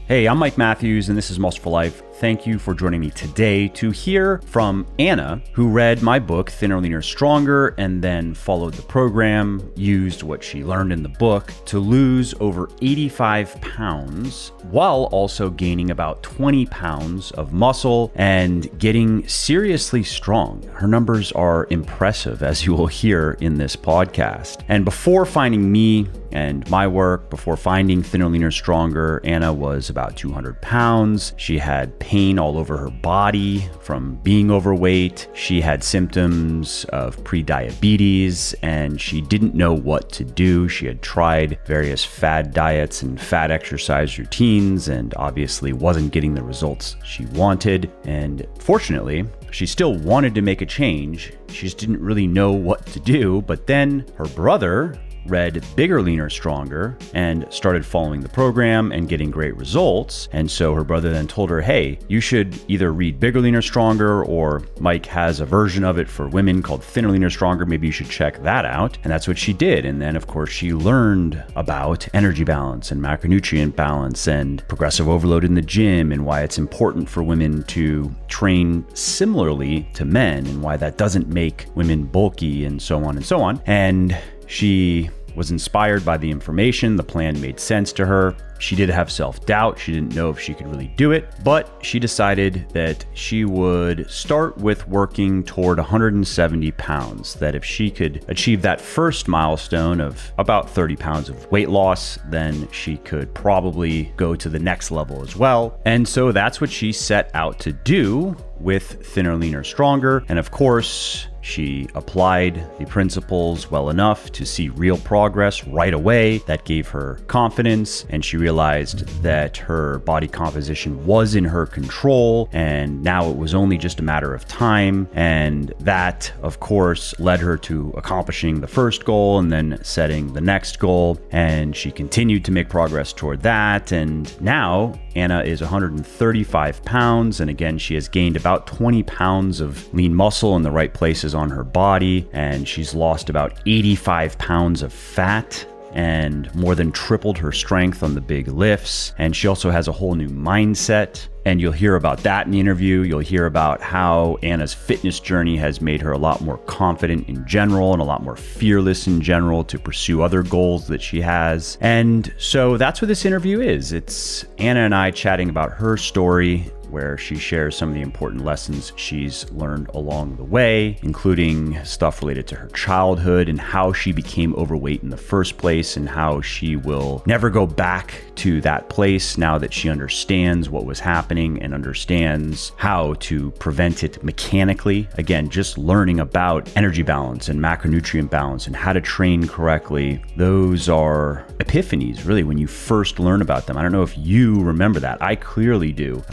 Hey, I'm Mike Matthews, and this is Muscle for Life. Thank you for joining me today to hear from Anna, who read my book, Thinner, Leaner, Stronger, and then followed the program, used what she learned in the book to lose over 85 pounds while also gaining about 20 pounds of muscle and getting seriously strong. Her numbers are impressive, as you will hear in this podcast. And before finding me and my work, before finding Thinner, Leaner, Stronger, Anna was about 200 pounds. She had pain all over her body from being overweight. She had symptoms of pre-diabetes, and she didn't know what to do. She had tried various fad diets and fad exercise routines and obviously wasn't getting the results she wanted. And fortunately, she still wanted to make a change. She just didn't really know what to do. But then her brother read Bigger, Leaner, Stronger and started following the program and getting great results. And so her brother then told her, hey, you should either read Bigger, Leaner, Stronger, or Mike has a version of it for women called Thinner, Leaner, Stronger. Maybe you should check that out. And that's what she did. And then, of course, she learned about energy balance and macronutrient balance and progressive overload in the gym and why it's important for women to train similarly to men and why that doesn't make women bulky and so on and so on. And she was inspired by the information. The plan made sense to her. She did have self-doubt. She didn't know if she could really do it, but she decided that she would start with working toward 170 pounds, that if she could achieve that first milestone of about 30 pounds of weight loss, then she could probably go to the next level as well. And so that's what she set out to do with Thinner, Leaner, Stronger. And of course, she applied the principles well enough to see real progress right away. That gave her confidence, and she realized that her body composition was in her control, and now it was only just a matter of time. And that, of course, led her to accomplishing the first goal and then setting the next goal. And she continued to make progress toward that. And now Anna is 135 pounds. And again, she has gained about 20 pounds of lean muscle in the right places on her body, and she's lost about 85 pounds of fat and more than tripled her strength on the big lifts. And she also has a whole new mindset. And you'll hear about that in the interview. You'll hear about how Anna's fitness journey has made her a lot more confident in general and a lot more fearless in general to pursue other goals that she has. And so that's what this interview is. It's Anna and I chatting about her story, where she shares some of the important lessons she's learned along the way, including stuff related to her childhood and how she became overweight in the first place and how she will never go back to that place now that she understands what was happening and understands how to prevent it mechanically. Again, just learning about energy balance and macronutrient balance and how to train correctly. Those are epiphanies, really, when you first learn about them. I don't know if you remember that. I clearly do.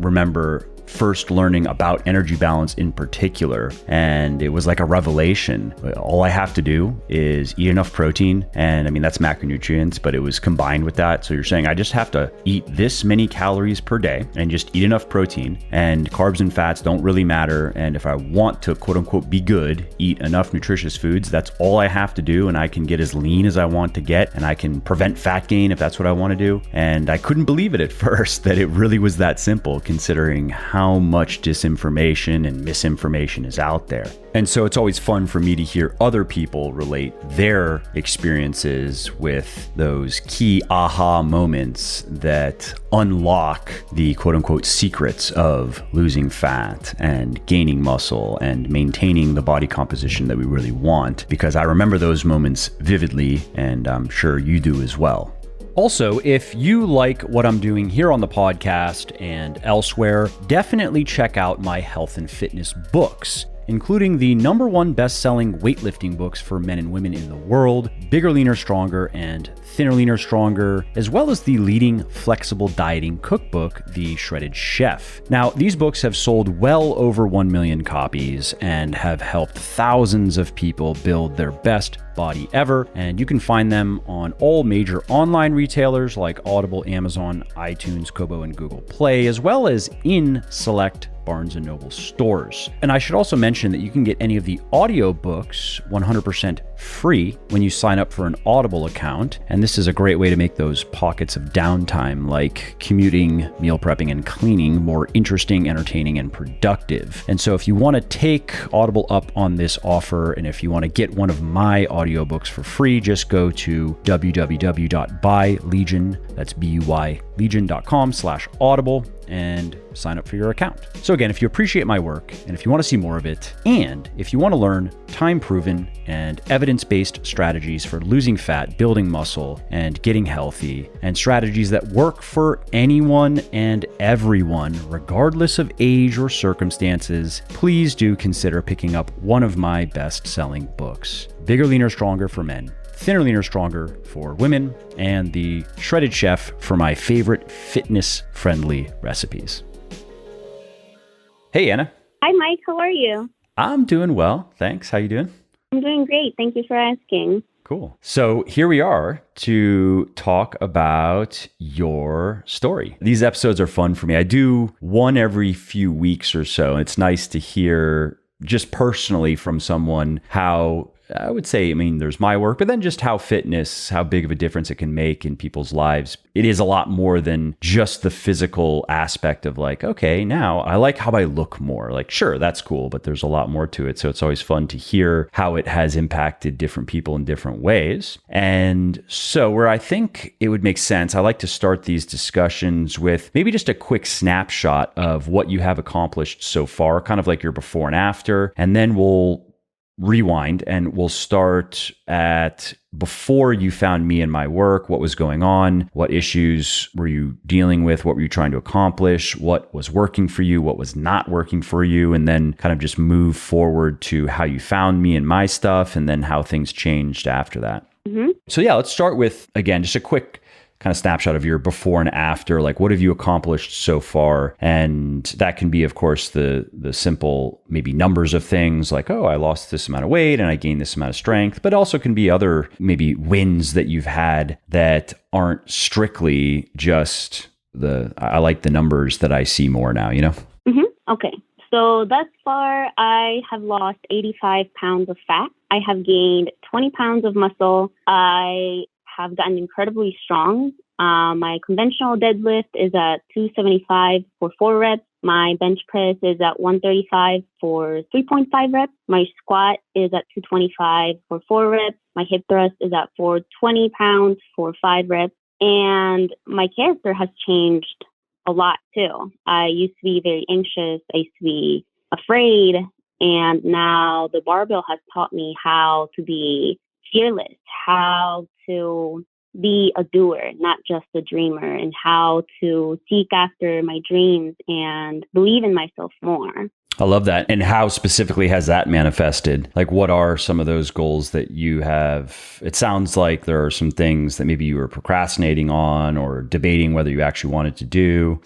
Remember first learning about energy balance in particular, and it was like a revelation. All I have to do is eat enough protein, and I mean that's macronutrients, but it was combined with that. So you're saying I just have to eat this many calories per day and just eat enough protein, and carbs and fats don't really matter. And if I want to quote unquote be good, eat enough nutritious foods, that's all I have to do, and I can get as lean as I want to get, and I can prevent fat gain if that's what I want to do. And I couldn't believe it at first that it really was that simple, considering how much disinformation and misinformation is out there. And so it's always fun for me to hear other people relate their experiences with those key aha moments that unlock the quote unquote secrets of losing fat and gaining muscle and maintaining the body composition that we really want, because I remember those moments vividly, and I'm sure you do as well. Also, if you like what I'm doing here on the podcast and elsewhere, definitely check out my health and fitness books, including the #1 best-selling weightlifting books for men and women in the world, Bigger, Leaner, Stronger, and Thinner, Leaner, Stronger, as well as the leading flexible dieting cookbook, The Shredded Chef. Now, these books have sold well over 1 million copies and have helped thousands of people build their best body ever, and you can find them on all major online retailers like Audible, Amazon, iTunes, Kobo, and Google Play, as well as in select Barnes & Noble stores. And I should also mention that you can get any of the audiobooks 100% free when you sign up for an Audible account. And this is a great way to make those pockets of downtime like commuting, meal prepping, and cleaning more interesting, entertaining, and productive. And so if you want to take Audible up on this offer, and if you want to get one of my audiobooks for free, just go to www.buylegion, that's B-U-Y, legion.com/audible, and sign up for your account. So again, if you appreciate my work and if you want to see more of it, and if you want to learn time-proven and evidence-based strategies for losing fat, building muscle, and getting healthy, and strategies that work for anyone and everyone, regardless of age or circumstances, please do consider picking up one of my best-selling books, Bigger, Leaner, Stronger for Men, Thinner, Leaner, Stronger for women, and the Shredded Chef for my favorite fitness-friendly recipes. Hey, Anna. Hi, Mike. How are you? I'm doing well, thanks. How you doing? I'm doing great. Thank you for asking. Cool. So here we are to talk about your story. These episodes are fun for me. I do one every few weeks or so. And it's nice to hear just personally from someone how, I would say, I mean, there's my work, but then just how fitness, how big of a difference it can make in people's lives. It is a lot more than just the physical aspect of like, okay, now I like how I look more. Like, sure, that's cool, but there's a lot more to it. So it's always fun to hear how it has impacted different people in different ways. And so where I think it would make sense, I like to start these discussions with maybe just a quick snapshot of what you have accomplished so far, kind of like your before and after. And then we'll rewind and we'll start at before you found me and my work. What was going on? What issues were you dealing with? What were you trying to accomplish? What was working for you? What was not working for you? And then kind of just move forward to how you found me and my stuff, and then how things changed after that. Mm-hmm. So yeah, let's start with, again, just a quick kind of snapshot of your before and after. Like, what have you accomplished so far? And that can be, of course, the simple maybe numbers of things like, oh, I lost this amount of weight and I gained this amount of strength, but also can be other maybe wins that you've had that aren't strictly just I like the numbers that I see more now, you know? Mm-hmm. Okay. So thus far, I have lost 85 pounds of fat. I have gained 20 pounds of muscle. I have gotten incredibly strong. My conventional deadlift is at 275 for 4 reps. My bench press is at 135 for 3.5 reps. My squat is at 225 for 4 reps. My hip thrust is at 420 pounds for 5 reps. And my character has changed a lot too. I used to be very anxious. I used to be afraid. And now the barbell has taught me how to be fearless, how to be a doer, not just a dreamer, and how to seek after my dreams and believe in myself more. I love that. And how specifically has that manifested? Like, what are some of those goals that you have? It sounds like there are some things that maybe you were procrastinating on or debating whether you actually wanted to do.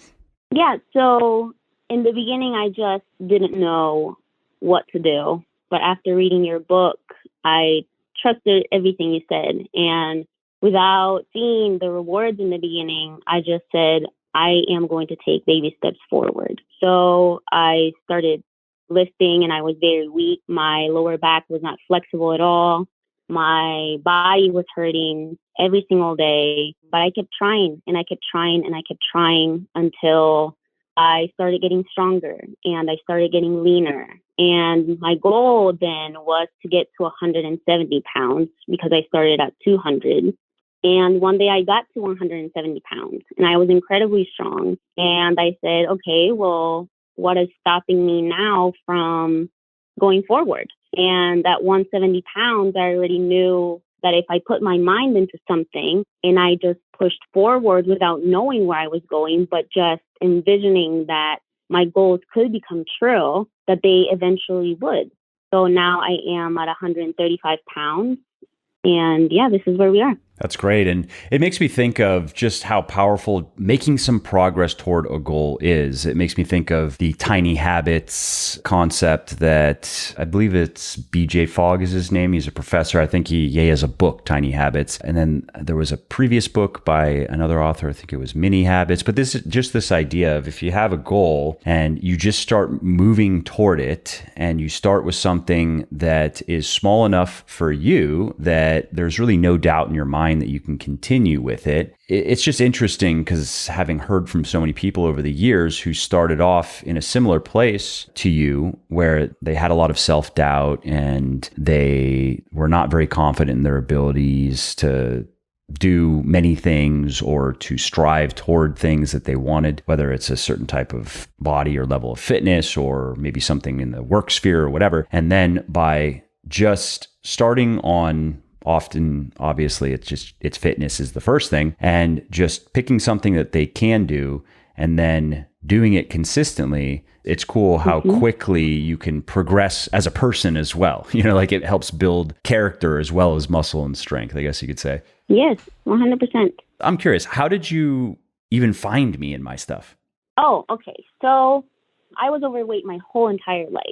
Yeah. So in the beginning, I just didn't know what to do. But after reading your book, I trusted everything you said. And without seeing the rewards in the beginning, I just said, I am going to take baby steps forward. So I started lifting and I was very weak. My lower back was not flexible at all. My body was hurting every single day, but I kept trying and I kept trying and I kept trying until I started getting stronger and I started getting leaner. And my goal then was to get to 170 pounds because I started at 200. And one day I got to 170 pounds and I was incredibly strong. And I said, okay, well, what is stopping me now from going forward? And at 170 pounds, I already knew that if I put my mind into something and I just pushed forward without knowing where I was going, but just envisioning that my goals could become true, that they eventually would. So now I am at 135 pounds. And yeah, this is where we are. That's great. And it makes me think of just how powerful making some progress toward a goal is. It makes me think of the tiny habits concept that I believe it's BJ Fogg is his name. He's a professor. I think he has a book, Tiny Habits. And then there was a previous book by another author. I think it was Mini Habits. But this is just this idea of if you have a goal and you just start moving toward it and you start with something that is small enough for you that there's really no doubt in your mind that you can continue with it. It's just interesting because having heard from so many people over the years who started off in a similar place to you where they had a lot of self-doubt and they were not very confident in their abilities to do many things or to strive toward things that they wanted, whether it's a certain type of body or level of fitness or maybe something in the work sphere or whatever. And then by just starting on often, obviously, it's fitness is the first thing, and just picking something that they can do and then doing it consistently. It's cool how quickly you can progress as a person as well. Like it helps build character as well as muscle and strength, I guess you could say. Yes, 100%. I'm curious, how did you even find me and my stuff? Oh, okay. So I was overweight my whole entire life,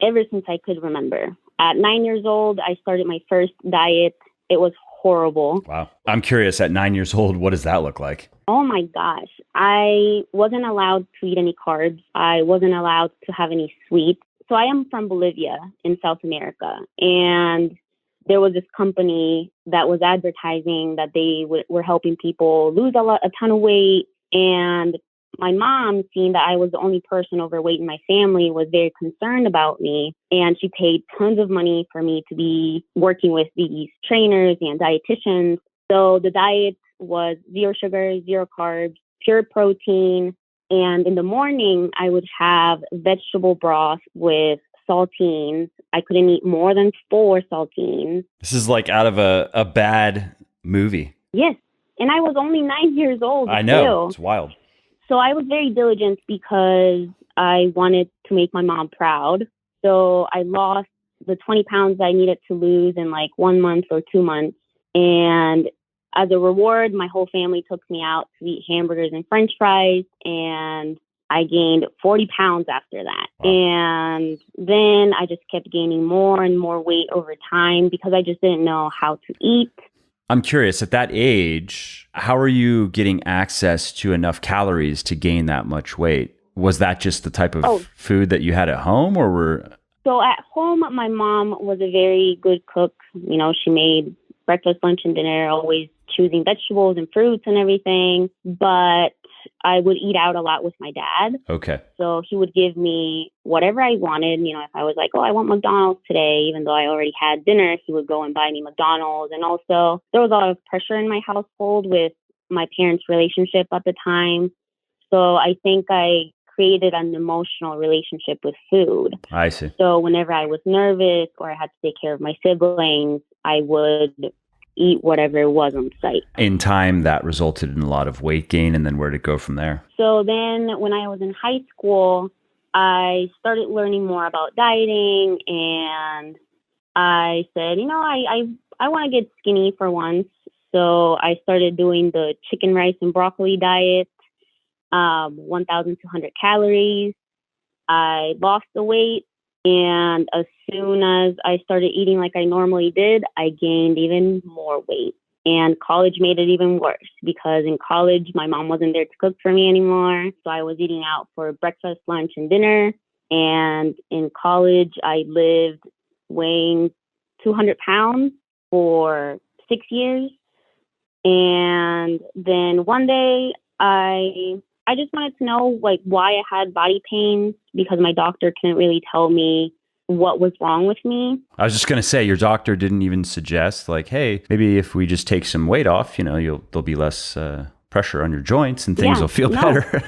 ever since I could remember. At 9 years old, I started my first diet. It was horrible. Wow. I'm curious, at 9 years old, what does that look like? Oh my gosh. I wasn't allowed to eat any carbs. I wasn't allowed to have any sweets. So I am from Bolivia in South America. And there was this company that was advertising that they were helping people lose a ton of weight. And my mom, seeing that I was the only person overweight in my family, was very concerned about me. And she paid tons of money for me to be working with these trainers and dietitians. So the diet was 0 sugar, 0 carbs, pure protein. And in the morning, I would have vegetable broth with saltines. I couldn't eat more than 4 saltines. This is like out of a bad movie. Yes. And I was only 9 years old. I know. Still. It's wild. So I was very diligent because I wanted to make my mom proud. So I lost the 20 pounds I needed to lose in like 1 month or 2 months. And as a reward, my whole family took me out to eat hamburgers and French fries. And I gained 40 pounds after that. Wow. And then I just kept gaining more and more weight over time because I just didn't know how to eat. I'm curious, at that age, how are you getting access to enough calories to gain that much weight? Was that just the type of food that you had at home, or were... So at home, my mom was a very good cook. She made breakfast, lunch, and dinner, always choosing vegetables and fruits and everything. But I would eat out a lot with my dad. Okay. So he would give me whatever I wanted. If I was like, I want McDonald's today, even though I already had dinner, he would go and buy me McDonald's. And also there was a lot of pressure in my household with my parents' relationship at the time. So I think I created an emotional relationship with food. I see. So whenever I was nervous or I had to take care of my siblings, I would eat whatever was on site. In time, that resulted in a lot of weight gain, and then where did it go from there? So then when I was in high school, I started learning more about dieting, and I said, I want to get skinny for once. So I started doing the chicken, rice, and broccoli diet, 1,200 calories. I lost the weight. And as soon as I started eating like I normally did, I gained even more weight. And college made it even worse because in college, my mom wasn't there to cook for me anymore. So I was eating out for breakfast, lunch, and dinner. And in college, I lived weighing 200 pounds for 6 years. And then one day I just wanted to know why I had body pains because my doctor couldn't really tell me what was wrong with me. I was just going to say, your doctor didn't even suggest hey, maybe if we just take some weight off, there'll be less pressure on your joints and things will feel better.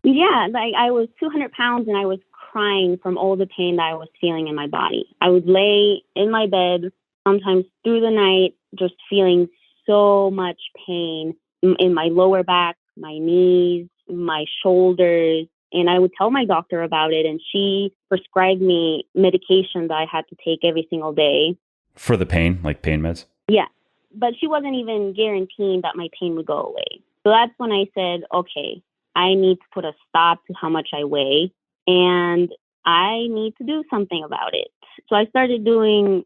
Yeah. I was 200 pounds and I was crying from all the pain that I was feeling in my body. I would lay in my bed sometimes through the night, just feeling so much pain in my lower back, my knees, my shoulders. And I would tell my doctor about it, and she prescribed me medication that I had to take every single day. For the pain, like pain meds? Yeah. but she wasn't even guaranteeing that my pain would go away. So that's when I said, okay, I need to put a stop to how much I weigh, and I need to do something about it. So I started doing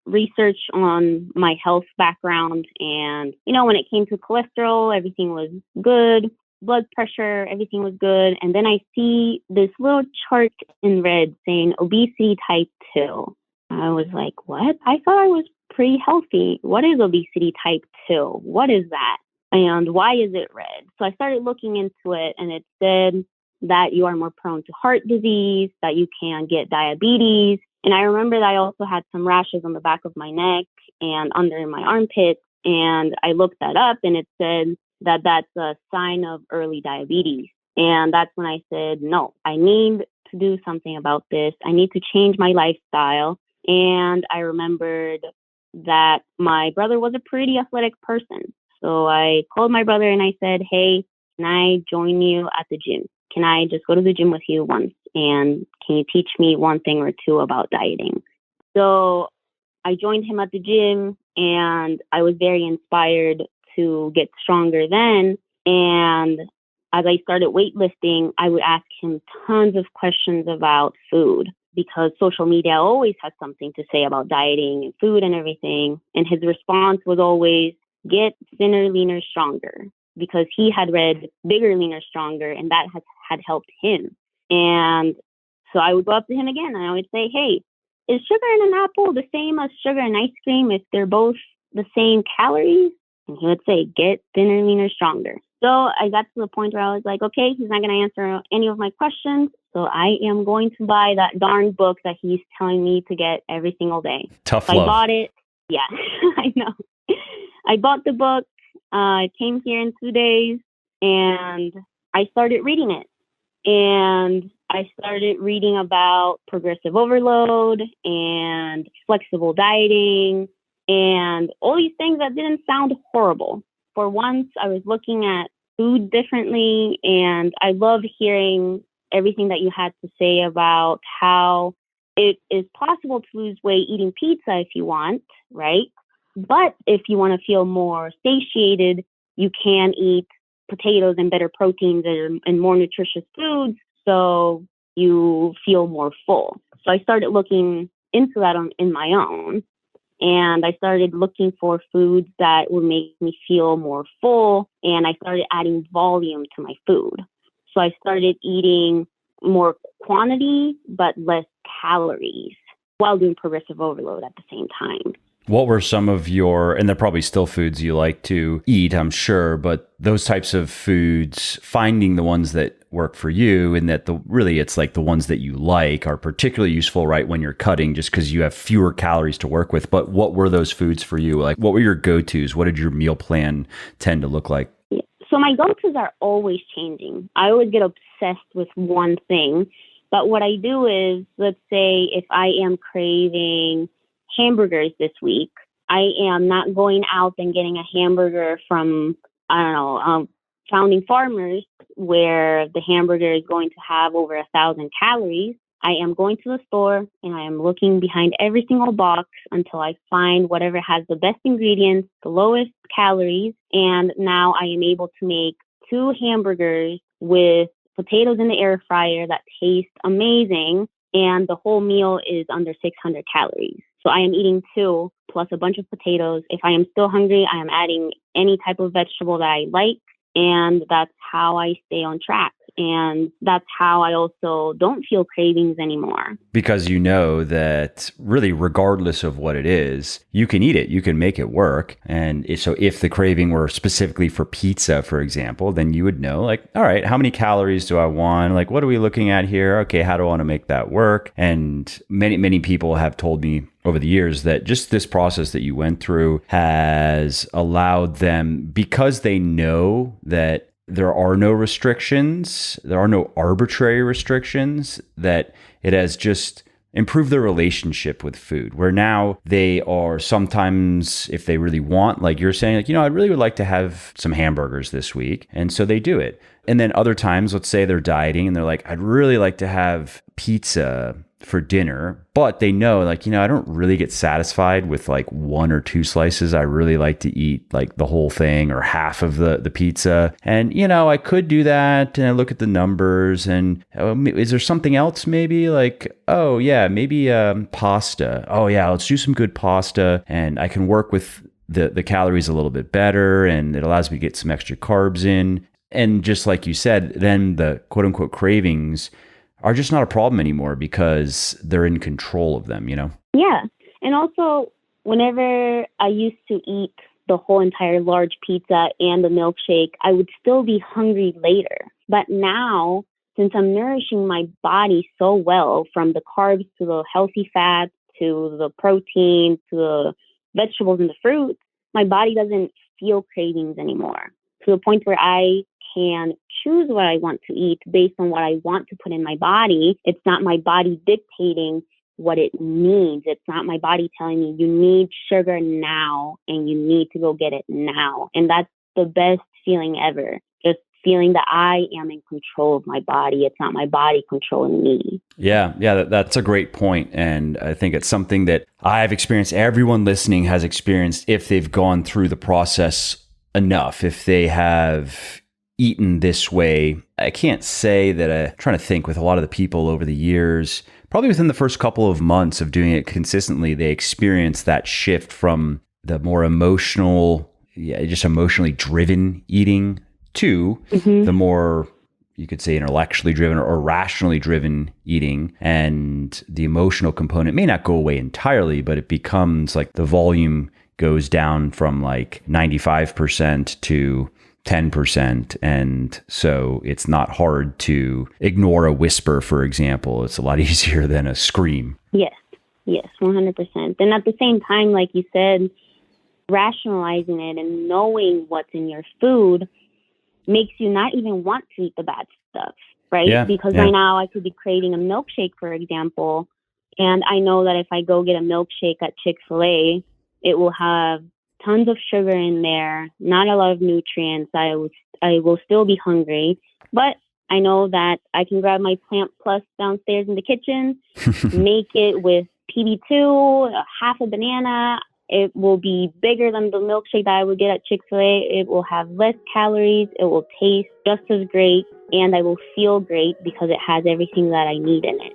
research on my health background. And, when it came to cholesterol, everything was good. Blood pressure, everything was good. And then I see this little chart in red saying obesity type 2. I was like, what? I thought I was pretty healthy. What is obesity type 2? What is that? And why is it red? So I started looking into it, and it said that you are more prone to heart disease, that you can get diabetes. And I remember that I also had some rashes on the back of my neck and under my armpits. And I looked that up, and it said that that's a sign of early diabetes. And that's when I said, no, I need to do something about this. I need to change my lifestyle. And I remembered that my brother was a pretty athletic person. So I called my brother and I said, hey, can I join you at the gym? Can I just go to the gym with you once? And can you teach me one thing or two about dieting? So I joined him at the gym, and I was very inspired to get stronger then. And as I started weightlifting, I would ask him tons of questions about food, because social media always has something to say about dieting and food and everything. And his response was always, get thinner, leaner, stronger, because he had read Bigger, Leaner, Stronger, and that had helped him. And so I would go up to him again, and I would say, hey, is sugar in an apple the same as sugar in ice cream if they're both the same calories? And he would say, get thinner, leaner, stronger. So I got to the point where I was like, okay, he's not going to answer any of my questions. So I am going to buy that darn book that he's telling me to get every single day. Tough so love. I bought it. Yeah, I know. I bought the book. It came here in 2 days, and I started reading it. And I started reading about progressive overload and flexible dieting and all these things that didn't sound horrible. For once, I was looking at food differently, and I love hearing everything that you had to say about how it is possible to lose weight eating pizza if you want, right? But if you want to feel more satiated, you can eat potatoes and better proteins and more nutritious foods, so you feel more full. So I started looking into that in my own, and I started looking for foods that would make me feel more full, and I started adding volume to my food. So I started eating more quantity but less calories while doing progressive overload at the same time. What were some of your, and they're probably still foods you like to eat, I'm sure, but those types of foods, finding the ones that work for you, and that really it's like the ones that you like are particularly useful, right, when you're cutting, just because you have fewer calories to work with. But what were those foods for you? Like, what were your go-tos? What did your meal plan tend to look like? So my go-tos are always changing. I always get obsessed with one thing. But what I do is, let's say if I am craving hamburgers this week, I am not going out and getting a hamburger from, Founding Farmers, where the hamburger is going to have over 1,000 calories. I am going to the store and I am looking behind every single box until I find whatever has the best ingredients, the lowest calories. And now I am able to make 2 hamburgers with potatoes in the air fryer that taste amazing. And the whole meal is under 600 calories. So I am eating 2 plus a bunch of potatoes. If I am still hungry, I am adding any type of vegetable that I like. And that's how I stay on track. And that's how I also don't feel cravings anymore. Because you know that really, regardless of what it is, you can eat it, you can make it work. And so if the craving were specifically for pizza, for example, then you would know, like, all right, how many calories do I want? Like, what are we looking at here? Okay, how do I want to make that work? And many people have told me over the years that just this process that you went through has allowed them, because they know that there are no restrictions, there are no arbitrary restrictions, that it has just improved their relationship with food, where now they are sometimes, if they really want, like you're saying, like, I really would like to have some hamburgers this week. And so they do it. And then other times, let's say they're dieting and they're like, I'd really like to have pizza for dinner, but they know like, I don't really get satisfied with like one or two slices. I really like to eat like the whole thing or half of the pizza. And, I could do that, and I look at the numbers and is there something else maybe like, oh yeah, maybe pasta. Oh yeah, let's do some good pasta, and I can work with the calories a little bit better, and it allows me to get some extra carbs in. And just like you said, then the quote unquote cravings are just not a problem anymore because they're in control of them, Yeah. And also, whenever I used to eat the whole entire large pizza and the milkshake, I would still be hungry later. But now, since I'm nourishing my body so well, from the carbs to the healthy fats to the protein to the vegetables and the fruits, my body doesn't feel cravings anymore, to the point where I can choose what I want to eat based on what I want to put in my body. It's not my body dictating what it needs. It's not my body telling me you need sugar now and you need to go get it now. And that's the best feeling ever. Just feeling that I am in control of my body. It's not my body controlling me. Yeah, that's a great point. And I think it's something that I've experienced, everyone listening has experienced if they've gone through the process enough, if they have eaten this way. I can't say that I'm trying to think with a lot of the people over the years, probably within the first couple of months of doing it consistently, they experience that shift from the more emotional, just emotionally driven eating to the more, you could say, intellectually driven or rationally driven eating. And the emotional component may not go away entirely, but it becomes like the volume goes down from like 95% to 10%. And so it's not hard to ignore a whisper, for example. It's a lot easier than a scream. Yes, 100%. And at the same time, like you said, rationalizing it and knowing what's in your food makes you not even want to eat the bad stuff, right? Yeah, because right now I could be craving a milkshake, for example, and I know that if I go get a milkshake at Chick-fil-A, it will have tons of sugar in there, not a lot of nutrients. I will still be hungry, but I know that I can grab my Plant Plus downstairs in the kitchen, make it with PB2, half a banana. It will be bigger than the milkshake that I would get at Chick-fil-A. It will have less calories. It will taste just as great, and I will feel great because it has everything that I need in it.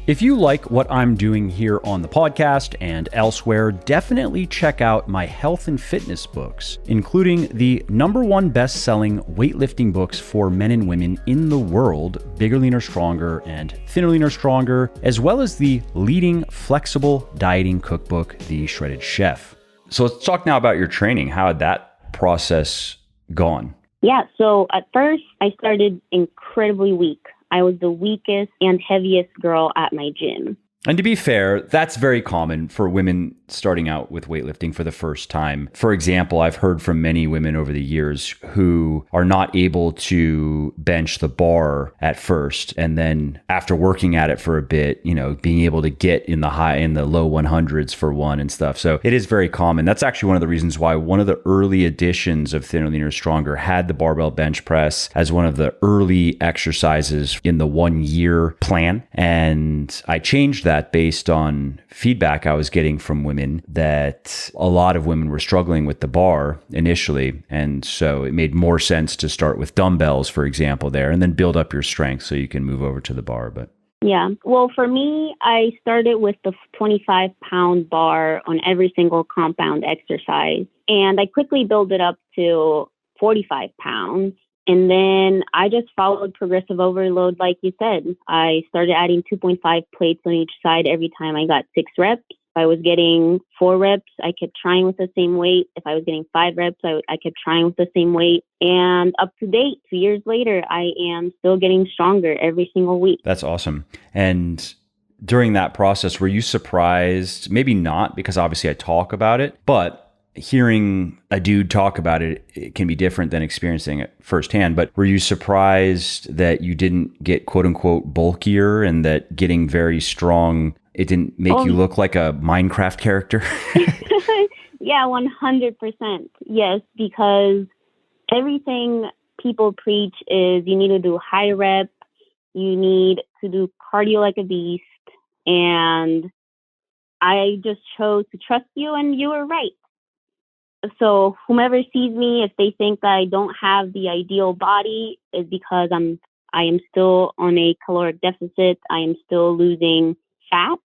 If you like what I'm doing here on the podcast and elsewhere, definitely check out my health and fitness books, including the #1 best-selling weightlifting books for men and women in the world, Bigger, Leaner, Stronger and Thinner, Leaner, Stronger, as well as the leading flexible dieting cookbook, The Shredded Chef. So let's talk now about your training. How had that process gone? Yeah, so at first I started incredibly weak. I was the weakest and heaviest girl at my gym. And to be fair, that's very common for women starting out with weightlifting for the first time. For example, I've heard from many women over the years who are not able to bench the bar at first. And then after working at it for a bit, being able to get in the low 100s for one and stuff. So it is very common. That's actually one of the reasons why one of the early editions of Thinner, Leaner, Stronger had the barbell bench press as one of the early exercises in the 1-year plan. And I changed that based on feedback I was getting from women that a lot of women were struggling with the bar initially. And so it made more sense to start with dumbbells, for example, there, and then build up your strength so you can move over to the bar. But yeah, well, for me, I started with the 25-pound bar on every single compound exercise. And I quickly built it up to 45 pounds. And then I just followed progressive overload, like you said. I started adding 2.5 plates on each side every time I got 6 reps. If I was getting 4 reps, I kept trying with the same weight. If I was getting 5 reps, I kept trying with the same weight. And up to date, 2 years later, I am still getting stronger every single week. That's awesome. And during that process, were you surprised? Maybe not, because obviously I talk about it, but hearing a dude talk about it, it can be different than experiencing it firsthand. But were you surprised that you didn't get quote unquote bulkier and that getting very strong, it didn't make you look like a Minecraft character? Yeah, 100%. Yes, because everything people preach is you need to do high reps, You need to do cardio like a beast. And I just chose to trust you, and you were right. So whomever sees me, if they think that I don't have the ideal body, is because I am still on a caloric deficit. I am still losing fat.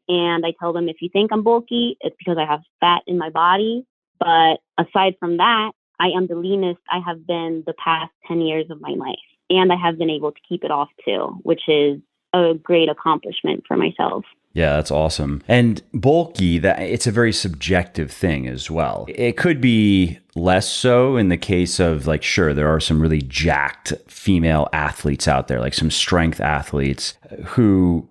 And I tell them, if you think I'm bulky, it's because I have fat in my body. But aside from that, I am the leanest I have been the past 10 years of my life. And I have been able to keep it off too, which is a great accomplishment for myself. Yeah, that's awesome. And bulky, that it's a very subjective thing as well. It could be less so in the case of, like, sure, there are some really jacked female athletes out there, like some strength athletes who,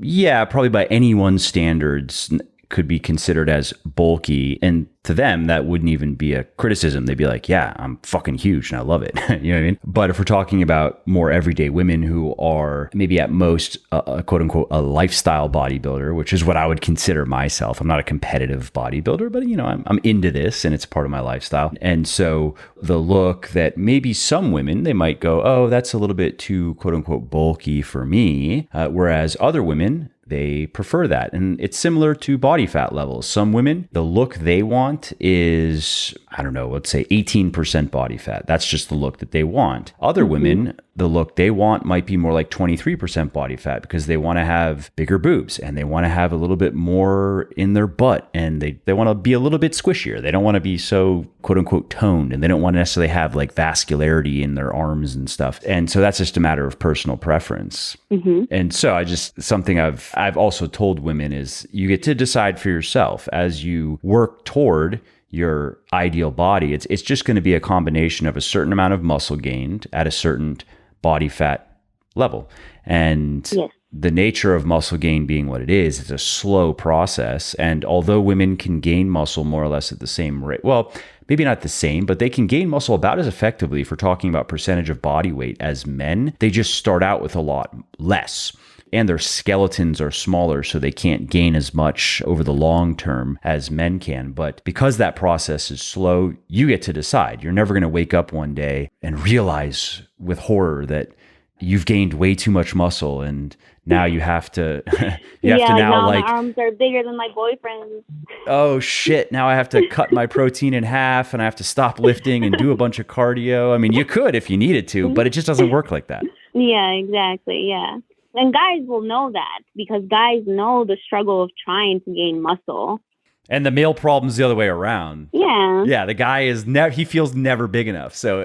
yeah, probably by anyone's standards could be considered as bulky. And to them, that wouldn't even be a criticism. They'd be like, yeah, I'm fucking huge and I love it. You know what I mean? But if we're talking about more everyday women who are maybe at most a quote unquote, a lifestyle bodybuilder, which is what I would consider myself. I'm not a competitive bodybuilder, but you know, I'm into this and it's part of my lifestyle. And so the look that maybe some women, they might go, oh, that's a little bit too quote unquote bulky for me. Whereas other women, they prefer that. And it's similar to body fat levels. Some women, the look they want is, I don't know, let's say 18% body fat. That's just the look that they want. Other women, the look they want might be more like 23% body fat because they want to have bigger boobs and they want to have a little bit more in their butt and they want to be a little bit squishier. They don't want to be so quote unquote toned and they don't want to necessarily have like vascularity in their arms and stuff. And so that's just a matter of personal preference. And so something I've also told women is you get to decide for yourself as you work toward your ideal body. It's just going to be a combination of a certain amount of muscle gained at a certain body fat level. And the nature of muscle gain being what it is, it's a slow process. And although women can gain muscle more or less at the same rate, well, maybe not the same, but they can gain muscle about as effectively if we're talking about percentage of body weight as men. They just start out with a lot less. And their skeletons are smaller, so they can't gain as much over the long term as men can. But because that process is slow, you get to decide. You're never going to wake up one day and realize with horror that you've gained way too much muscle and now you have to now like my arms are bigger than my boyfriend's. Oh shit, now I have to cut my protein in half and I have to stop lifting and do a bunch of cardio. I mean, you could if you needed to, but it just doesn't work like that. Yeah, exactly. Yeah. And guys will know that because guys know the struggle of trying to gain muscle. And the male problem's the other way around. Yeah. Yeah, the guy is he feels never big enough. So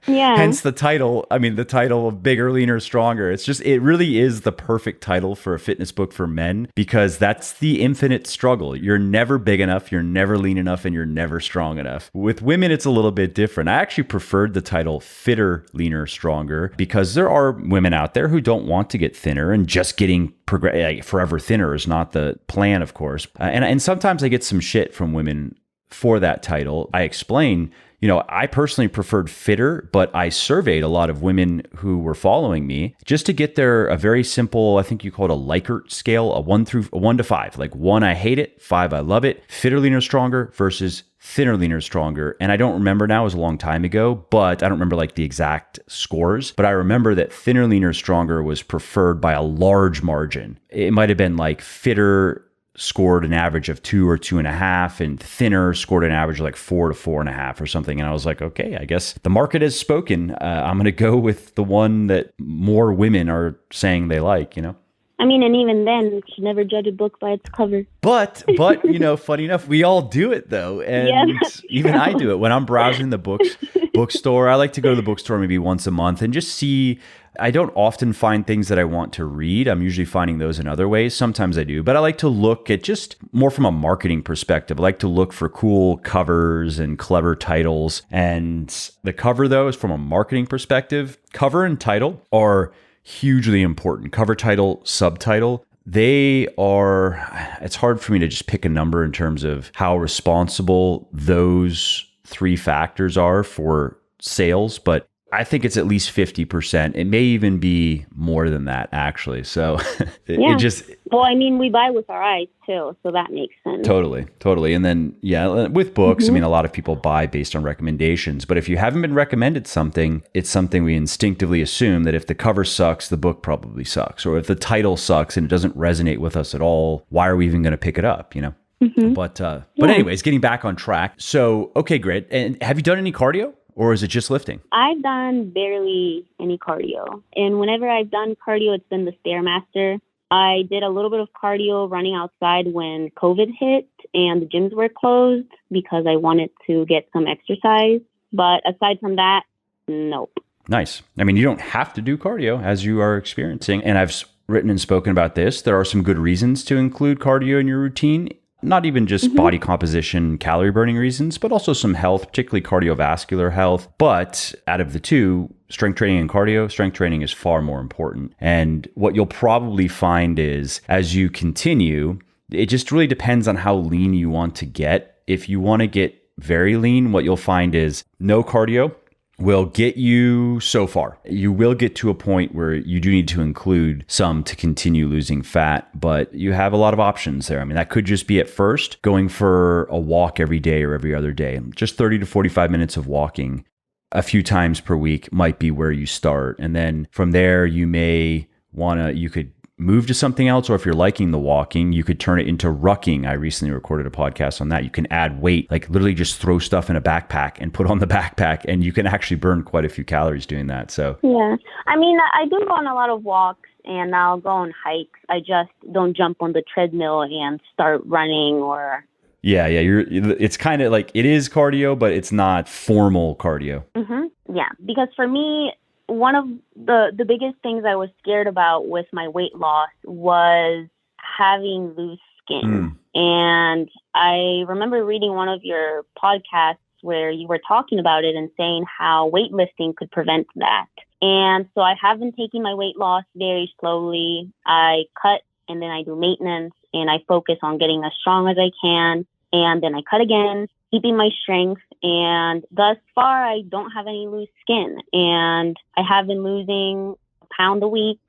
yeah. Hence the title. I mean, the title of Bigger, Leaner, Stronger. It really is the perfect title for a fitness book for men because that's the infinite struggle. You're never big enough, you're never lean enough, and you're never strong enough. With women, it's a little bit different. I actually preferred the title Fitter, Leaner, Stronger because there are women out there who don't want to get thinner and just getting forever thinner is not the plan, of course. And sometimes I get some shit from women for that title. I explain, I personally preferred fitter, but I surveyed a lot of women who were following me just to get a very simple, I think you call it a Likert scale, a 1 to 5. Like 1, I hate it. 5, I love it. Fitter, leaner, stronger versus thinner, leaner, stronger. And I don't remember now, it was a long time ago, but I don't remember like the exact scores, but I remember that thinner, leaner, stronger was preferred by a large margin. It might've been like fitter scored an average of 2 or 2.5 and thinner scored an average of like 4 to 4.5 or something. And I was like, okay, I guess the market has spoken. I'm going to go with the one that more women are saying they like, I mean, and even then, you should never judge a book by its cover. But funny enough, we all do it though. And even I do it when I'm browsing the bookstore. I like to go to the bookstore maybe once a month and just see. I don't often find things that I want to read. I'm usually finding those in other ways. Sometimes I do, but I like to look at just more from a marketing perspective. I like to look for cool covers and clever titles. And the cover though is from a marketing perspective. Cover and title are hugely important. Cover, title, subtitle. It's hard for me to just pick a number in terms of how responsible those 3 factors are for sales, but I think it's at least 50%. It may even be more than that, actually. So it just... Well, I mean, we buy with our eyes too, so that makes sense. Totally. And then, with books, I mean, a lot of people buy based on recommendations. But if you haven't been recommended something, it's something we instinctively assume that if the cover sucks, the book probably sucks. Or if the title sucks and it doesn't resonate with us at all, why are we even going to pick it up, But anyways, getting back on track. So, okay, great. And have you done any cardio? Or is it just lifting? I've done barely any cardio. And whenever I've done cardio, it's been the Stairmaster. I did a little bit of cardio running outside when COVID hit and the gyms were closed because I wanted to get some exercise. But aside from that, nope. Nice. I mean, you don't have to do cardio as you are experiencing. And I've written and spoken about this. There are some good reasons to include cardio in your routine. Not even just body composition, calorie burning reasons, but also some health, particularly cardiovascular health. But out of the two, strength training and cardio, strength training is far more important. And what you'll probably find is as you continue, it just really depends on how lean you want to get. If you want to get very lean, what you'll find is no cardio will get you so far. You will get to a point where you do need to include some to continue losing fat, but you have a lot of options there. I mean, that could just be at first going for a walk every day or every other day. Just 30 to 45 minutes of walking a few times per week might be where you start. And then from there, you could move to something else, or if you're liking the walking, you could turn it into rucking. I recently recorded a podcast on that. You can add weight, like literally just throw stuff in a backpack and put on the backpack, and you can actually burn quite a few calories doing that. So yeah, I mean, I do go on a lot of walks and I'll go on hikes. I just don't jump on the treadmill and start running or... Yeah. It's kind of like, it is cardio, but it's not formal cardio. Yeah, because for me, one of the biggest things I was scared about with my weight loss was having loose skin. And I remember reading one of your podcasts where you were talking about it and saying how weightlifting could prevent that. And so I have been taking my weight loss very slowly. I cut and then I do maintenance and I focus on getting as strong as I can. And then I cut again, keeping my strength. And thus far, I don't have any loose skin. And I have been losing a pound a week.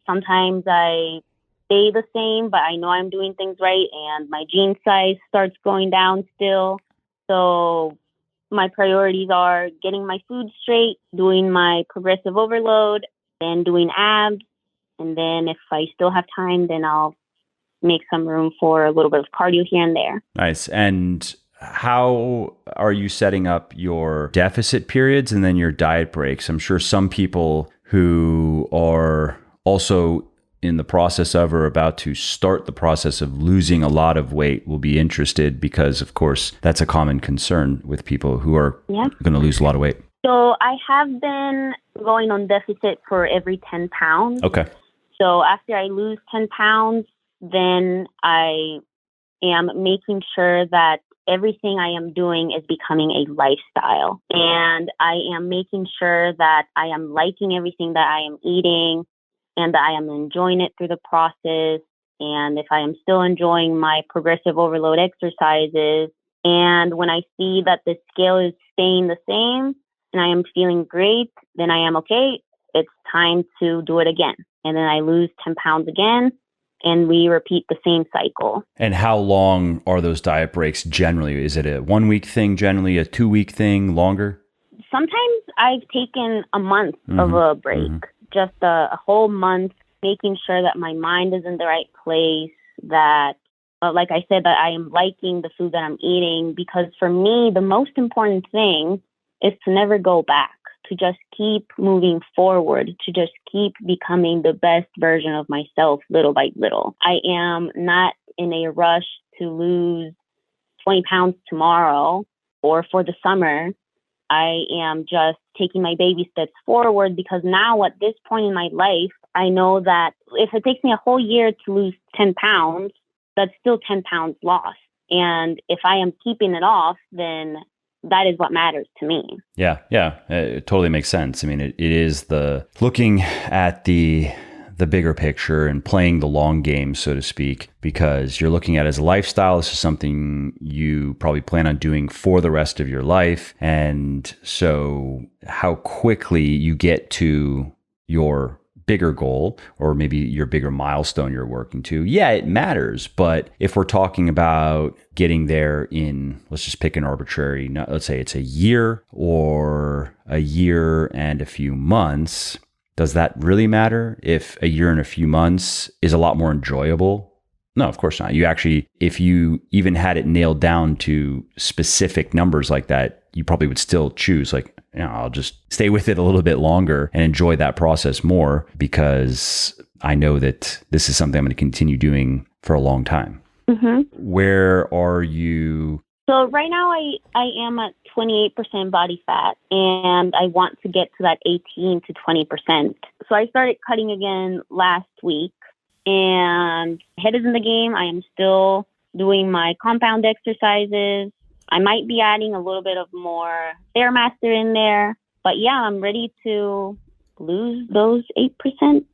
Sometimes I stay the same, but I know I'm doing things right. And my jean size starts going down still. So my priorities are getting my food straight, doing my progressive overload, then doing abs. And then if I still have time, then I'll make some room for a little bit of cardio here and there. Nice. And how are you setting up your deficit periods and then your diet breaks? I'm sure some people who are also in the process of or about to start the process of losing a lot of weight will be interested because, of course, that's a common concern with people who are going to lose a lot of weight. So I have been going on deficit for every 10 pounds. Okay. So after I lose 10 pounds, then I am making sure that everything I am doing is becoming a lifestyle. And I am making sure that I am liking everything that I am eating and that I am enjoying it through the process. And if I am still enjoying my progressive overload exercises, and when I see that the scale is staying the same and I am feeling great, then I am okay. It's time to do it again. And then I lose 10 pounds again. And we repeat the same cycle. And how long are those diet breaks generally? Is it a 1 week thing generally, a 2 week thing, longer? Sometimes I've taken a month of a break, just a whole month, making sure that my mind is in the right place, that, like I said, that I am liking the food that I'm eating. Because for me, the most important thing is to never go back, to just keep moving forward, to just keep becoming the best version of myself little by little. I am not in a rush to lose 20 pounds tomorrow or for the summer. I am just taking my baby steps forward because now at this point in my life, I know that if it takes me a whole year to lose 10 pounds, that's still 10 pounds lost. And if I am keeping it off, then that is what matters to me. Yeah. It totally makes sense. I mean, it is the looking at the the bigger picture and playing the long game, so to speak, because you're looking at it as a lifestyle. This is something you probably plan on doing for the rest of your life. And so how quickly you get to your bigger goal or maybe your bigger milestone you're working to, yeah, it matters. But if we're talking about getting there in, let's just pick an arbitrary, let's say it's a year or a year and a few months, does that really matter if a year and a few months is a lot more enjoyable? No, of course not. You actually, if you even had it nailed down to specific numbers like that, you probably would still choose like, I'll just stay with it a little bit longer and enjoy that process more because I know that this is something I'm going to continue doing for a long time. Mm-hmm. Where are you? So right now I am at 28% body fat and I want to get to that 18 to 20%. So I started cutting again last week and head is in the game. I am still doing my compound exercises. I might be adding a little bit of more Stairmaster in there. But yeah, I'm ready to lose those 8%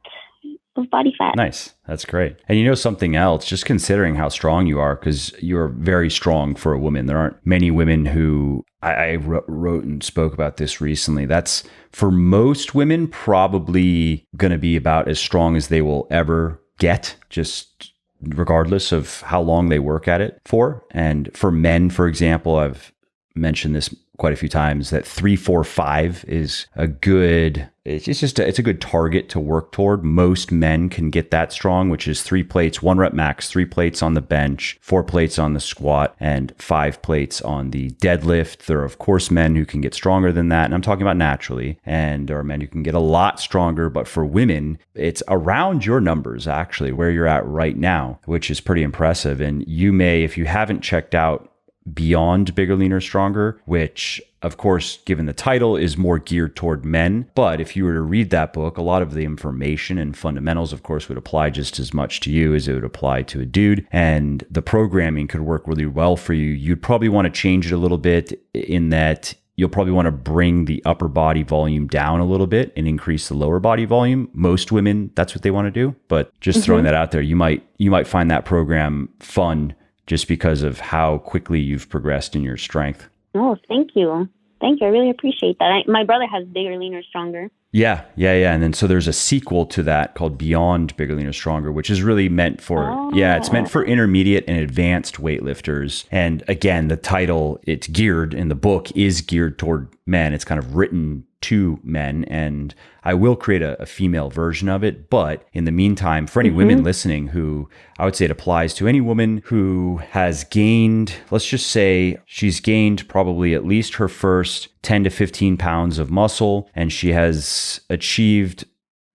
of body fat. Nice. That's great. And you know something else, just considering how strong you are, because you're very strong for a woman. There aren't many women who, I wrote and spoke about this recently. That's for most women probably going to be about as strong as they will ever get, just regardless of how long they work at it for. And for men, for example, I've mentioned this quite a few times that 3, 4, 5 is a good, it's a good target to work toward. Most men can get that strong, which is 3 plates, 1 rep max, 3 plates on the bench, 4 plates on the squat, and 5 plates on the deadlift. There are, of course, men who can get stronger than that. And I'm talking about naturally, and there are men who can get a lot stronger. But for women, it's around your numbers, actually, where you're at right now, which is pretty impressive. And you may, if you haven't checked out Beyond Bigger, Leaner, Stronger, which of course, given the title, is more geared toward men. But if you were to read that book, a lot of the information and fundamentals, of course, would apply just as much to you as it would apply to a dude. And the programming could work really well for you. You'd probably want to change it a little bit in that you'll probably want to bring the upper body volume down a little bit and increase the lower body volume. Most women, that's what they want to do. But just throwing that out there, you might find that program fun just because of how quickly you've progressed in your strength. Oh, thank you. Thank you. I really appreciate that. My brother has Bigger, Leaner, Stronger. Yeah. And then so there's a sequel to that called Beyond Bigger, Leaner, Stronger, which is really meant for, it's meant for intermediate and advanced weightlifters. And again, the title, it's geared, and the book is geared toward men. It's kind of written to men, and I will create a female version of it. But in the meantime, for any women listening who, I would say it applies to any woman who has gained, let's just say she's gained probably at least her first 10 to 15 pounds of muscle, and she has achieved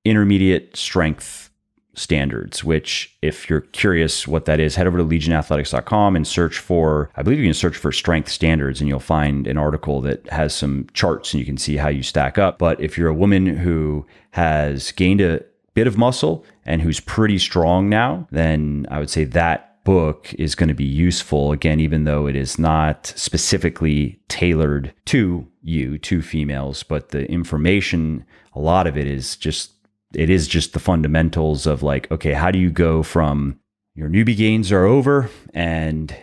intermediate strength standards, which if you're curious what that is, head over to legionathletics.com and search for, I believe you can search for strength standards, and you'll find an article that has some charts and you can see how you stack up. But if you're a woman who has gained a bit of muscle and who's pretty strong now, then I would say that book is going to be useful. Again, even though it is not specifically tailored to you, to females, but the information, a lot of it is just the fundamentals of like, okay, how do you go from your newbie gains are over and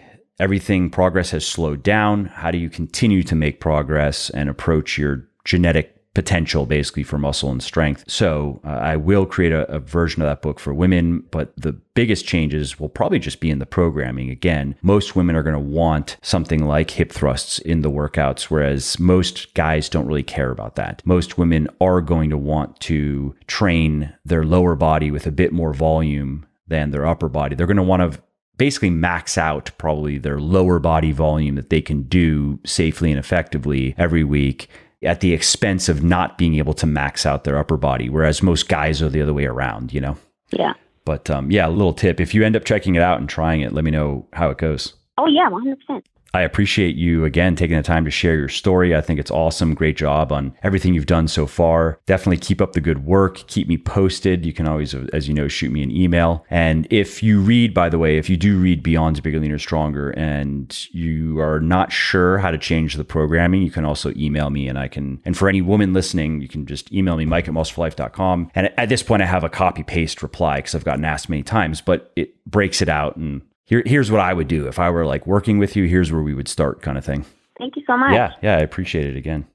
progress has slowed down? How do you continue to make progress and approach your genetic potential basically for muscle and strength? So I will create a version of that book for women, but the biggest changes will probably just be in the programming. Again, most women are going to want something like hip thrusts in the workouts, whereas most guys don't really care about that. Most women are going to want to train their lower body with a bit more volume than their upper body. They're going to want to basically max out probably their lower body volume that they can do safely and effectively every week, at the expense of not being able to max out their upper body, whereas most guys are the other way around, you know? Yeah. But a little tip, if you end up checking it out and trying it, let me know how it goes. Oh, yeah, 100%. I appreciate you again taking the time to share your story. I think it's awesome. Great job on everything you've done so far. Definitely keep up the good work. Keep me posted. You can always, as you know, shoot me an email. And if you read, by the way, if you do read Beyond Bigger, Leaner, Stronger, and you are not sure how to change the programming, you can also email me, and for any woman listening, you can just email me, mike@musclelife.com. And at this point, I have a copy paste reply because I've gotten asked many times, but it breaks it out, and here's what I would do. If I were like working with you, here's where we would start, kind of thing. Thank you so much. Yeah, I appreciate it again.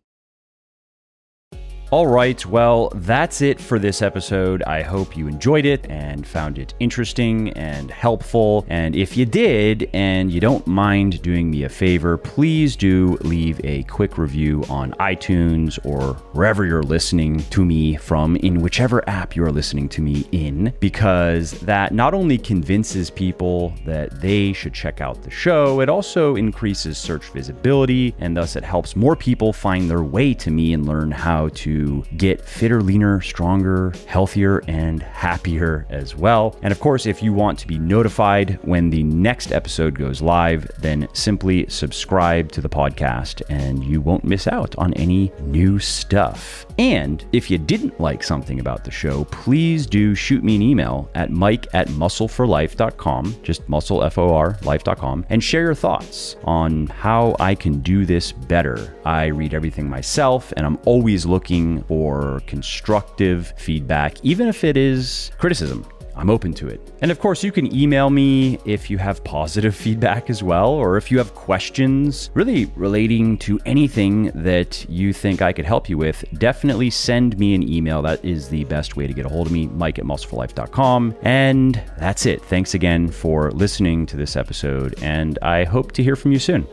All right, well, that's it for this episode. I hope you enjoyed it and found it interesting and helpful. And if you did, and you don't mind doing me a favor, please do leave a quick review on iTunes or wherever you're listening to me from, in whichever app you're listening to me in, because that not only convinces people that they should check out the show, it also increases search visibility, and thus it helps more people find their way to me and learn how to get fitter, leaner, stronger, healthier, and happier as well. And of course, if you want to be notified when the next episode goes live, then simply subscribe to the podcast and you won't miss out on any new stuff. And if you didn't like something about the show, please do shoot me an email at mike@muscleforlife.com, just muscle, F-O-R, life.com, and share your thoughts on how I can do this better. I read everything myself, and I'm always looking for constructive feedback, even if it is criticism. I'm open to it. And of course, you can email me if you have positive feedback as well, or if you have questions really relating to anything that you think I could help you with, definitely send me an email. That is the best way to get a hold of me, mike@muscleforlife.com. And that's it. Thanks again for listening to this episode, and I hope to hear from you soon.